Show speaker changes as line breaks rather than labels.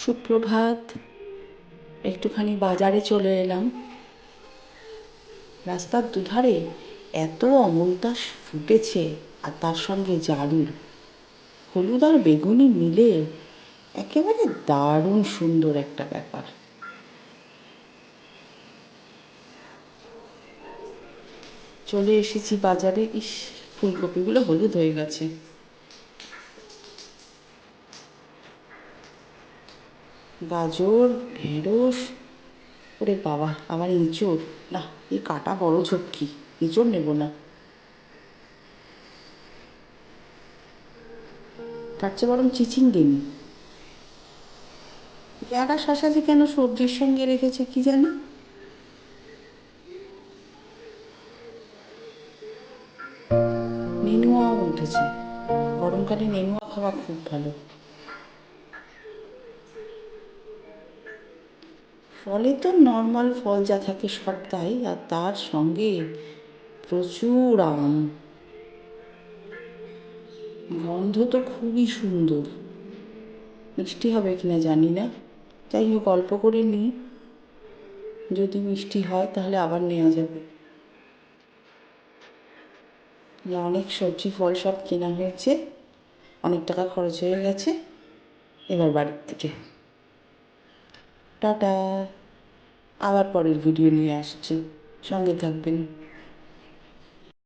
সুপ্রভাত। একটুখানি বাজারে চলে এলাম। রাস্তার দুধারে এত অমলতাস ফুটেছে, আর তার সঙ্গে জারুল, হলুদ আর বেগুনি মিলে একেবারে দারুণ সুন্দর একটা ব্যাপার। চলে এসেছি বাজারে। ইস, ফুলকপিগুলো হলুদ হয়ে গেছে। গাজর, ঢেঁড়স, ওরে বাবা, আমার এঁচোড়, না এই কাটা বড় ঝক্কি, এঁচোড় নেব না। তার চেয়ে বরং চিচিঙ্গে নিই। পেয়ারা শশা যে কেন সবজির সঙ্গে রেখেছে কি জানি। নেনুয়াও উঠেছে, গরমকালে নেনুয়া খাওয়া খুব ভালো। ফলে তো নর্মাল ফল যা থাকে সব তাই, আর তার সঙ্গে প্রচুর আম। গন্ধ তো খুবই সুন্দর। মিষ্টি হবে কিনা জানি না, যাই হোক অল্প করে নিই। যদি মিষ্টি হয় তাহলে আবার নেওয়া যাবে। অনেক সবজি ফল সব কেনা হয়েছে, অনেক টাকা খরচ হয়ে গেছে। এবার বাড়ির থেকে টাটা। আবার পরের ভিডিও নিয়ে আসছি, সঙ্গে থাকবেন।